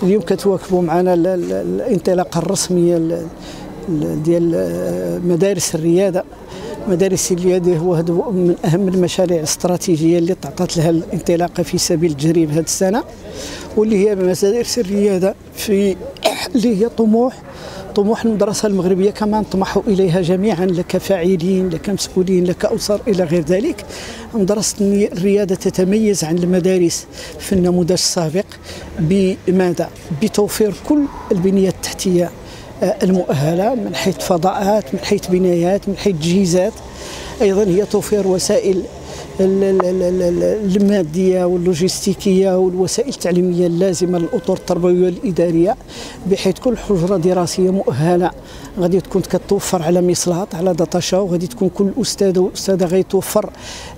اليوم كتواكبوا معنا الانطلاقه الرسميه ديال مدارس الرياده. مدارس الرياده هو من اهم المشاريع الاستراتيجيه اللي تعطات لها الانطلاقه في سبيل التجريب هذه السنه، واللي هي مدارس الرياده اللي هي طموح المدرسة المغربية كما نطمح إليها جميعا، لك فاعلين، لك مسؤولين، لك أسر إلى غير ذلك. مدرسة الريادة تتميز عن المدارس في النموذج السابق بماذا؟ بتوفير كل البنية التحتية المؤهلة من حيث فضاءات، من حيث بنايات، من حيث تجهيزات. أيضا هي توفير وسائل المادية واللوجستيكية والوسائل التعليمية اللازمة للأطر التربوية والإدارية، بحيث كل حجرة دراسية مؤهلة غادي تكون كتوفر على مصلات، على داتا شو، غادي تكون كل أستاذ وأستاذة غادي توفر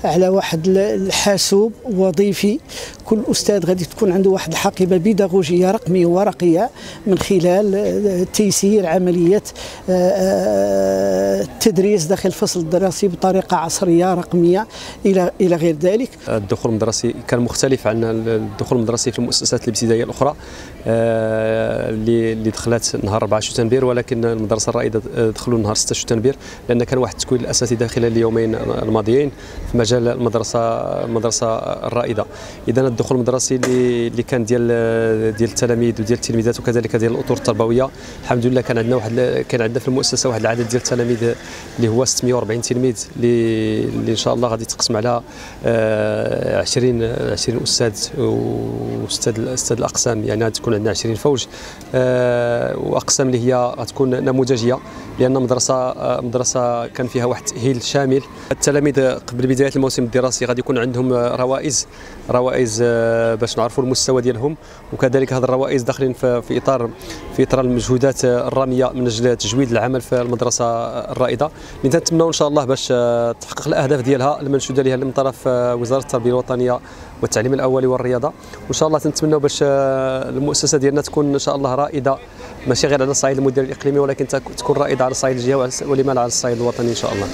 على واحد الحاسوب وظيفي، كل أستاذ غادي تكون عنده واحد الحقيبة بيداغوجية رقمية ورقية من خلال تيسير عملية التدريس داخل الفصل الدراسي بطريقة عصرية رقمية إلى غير ذلك. الدخول المدرسي كان مختلف عن الدخول المدرسي في المؤسسات الابتدائية الأخرى اللي دخلت نهار 4 شتنبر، ولكن المدرسة الرائدة دخلوا نهار 6 شتنبر، لأن كان واحد التكوين الأساسي خلال اليومين الماضيين في مجال المدرسة الرائدة. إذا الدخول المدرسي اللي كان ديال التلاميذ وديال التلميذات وكذلك ديال الأطر التربوية، الحمد لله كان عندنا في المؤسسة واحد العدد ديال التلاميذ اللي هو 640 تلميذ اللي إن شاء الله غادي تقسم على 20 أستاذ وأستاذ الأقسام، يعني غتكون عندنا 20 فوج وأقسام اللي هي غتكون نموذجية، لأن مدرسة كان فيها واحد التأهيل شامل. التلاميذ قبل بداية الموسم الدراسي غادي يكون عندهم روائز باش نعرفوا المستوى ديالهم، وكذلك هذه الروائز داخلين في إطار المجهودات الرامية من أجل تجويد العمل في المدرسة الرائدة، اللي تنتمناو إن شاء الله باش تحقق الأهداف ديالها المنشودة لها من طرف وزارة التربية الوطنية والتعليم الأولي والرياضة. وإن شاء الله تنتمناو باش المؤسسة ديالنا تكون إن شاء الله رائدة، ماشي غير على الصعيد المدير الإقليمي، ولكن تكون رائدة على الصعيد الجهوي ولما لا على الصعيد الوطني إن شاء الله.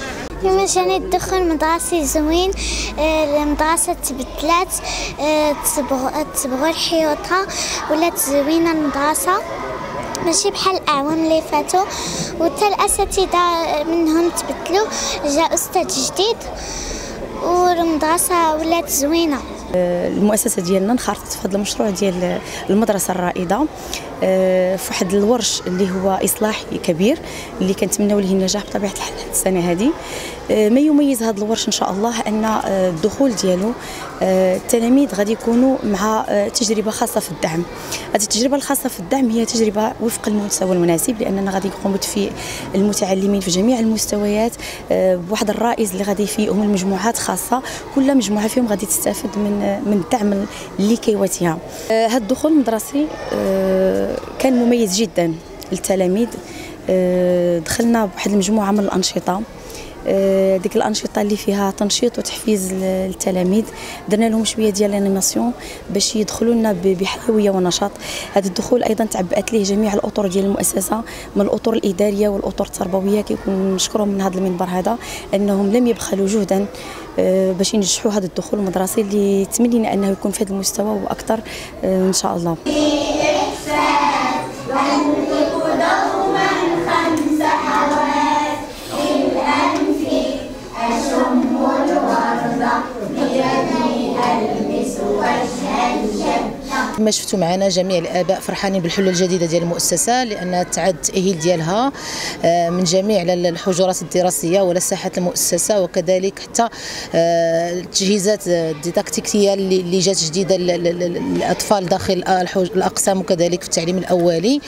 مشان الدخول مدرسي زوين، المدرسة تبدلات، تصبغوا حيوطها، ولات زوينة المدرسة ماشي بحال الأعوام اللي فاتوا، وحتى الأساتذة منهم تبدلوا، جا أستاذ جديد والمدرسة ولات زوينة. المؤسسة ديالنا انخرطت في هذا المشروع ديال المدرسة الرائدة في واحد الورش اللي هو إصلاحي كبير اللي كنتمناو ليه النجاح بطبيعة الحال السنة هذه. ما يميز هذا الورش إن شاء الله أن الدخول ديالو التلاميذ غادي يكونوا مع تجربة خاصة في الدعم. هذه التجربة الخاصة في الدعم هي تجربة وفق المستوى المناسب، لأننا غادي نقوم بتفيق المتعلمين في جميع المستويات بواحد الرائز اللي غادي يفيقهم المجموعات خاصة، كل مجموعة فيهم غادي تستفد من الدعم اللي كيواتيها. هذا الدخول المدرسي كان مميز جدا للتلاميذ. دخلنا بواحد المجموعة من الأنشطة، ديك الانشطه اللي فيها تنشيط وتحفيز للتلاميذ، درنا لهم شويه ديال الانيماسيون باش يدخلوا لنا بحيويه ونشاط. هذا الدخول ايضا تعبأت ليه جميع الاطر ديال المؤسسه، من الاطر الاداريه والاطر التربويه. كيكون نشكرهم من هذا المنبر هذا انهم لم يبخلوا جهدا باش ينجحوا هذا الدخول المدرسي اللي تمنينا انه يكون في هذا المستوى واكثر ان شاء الله. كما شفتوا معنا جميع الآباء فرحانين بالحلول الجديدة ديال المؤسسة، لأن تعد التأهيل ديالها من جميع الحجرات الدراسية ولا ساحات المؤسسة، وكذلك حتى التجهيزات الديداكتيكية اللي جات جديدة للأطفال داخل الأقسام وكذلك في التعليم الأولي،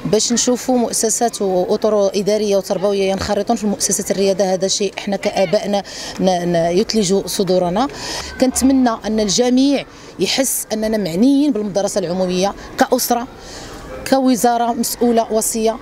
باش نشوفوا مؤسسات وأطر إدارية وتربوية ينخرطون في مؤسسة الريادة. هذا شيء احنا كآبائنا يثلج صدورنا. كنتمنى أن الجميع يحس أننا معنيين بالمدرسة العمومية كأسرة، كوزارة مسؤولة وصية،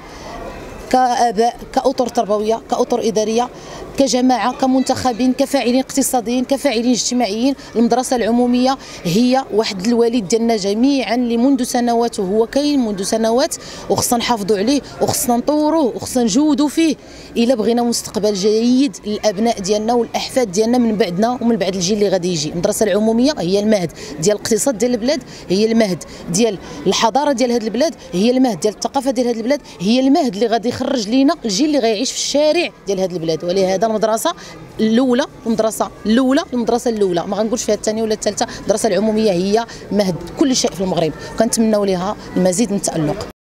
كآباء، كأطر تربوية، كأطر إدارية. كجماعه كمنتخبين كفاعلين اقتصاديين كفاعلين اجتماعيين. المدرسه العموميه هي واحد الوالد ديالنا جميعا اللي منذ سنوات وهو كاين منذ سنوات، وخصنا نحافظوا عليه وخصنا نطوروه وخصنا نجودوا فيه الا بغينا مستقبل جيد للابناء ديالنا والاحفاد ديالنا من بعدنا ومن بعد الجيل اللي غادي يجي. المدرسه العموميه هي المهد ديال الاقتصاد ديال البلاد، هي المهد ديال الحضاره ديال هذه البلاد، هي المهد ديال الثقافه ديال هذه البلاد، هي المهد اللي غادي يخرج لينا الجيل اللي غيعيش في الشارع ديال هذه البلاد. ولهذا المدرسه الاولى المدرسه الاولى ما غنقولش فيها الثانيه ولا الثالثه، المدرسه العموميه هي مهد كل شيء في المغرب، وكنتمناو لها المزيد من التألق.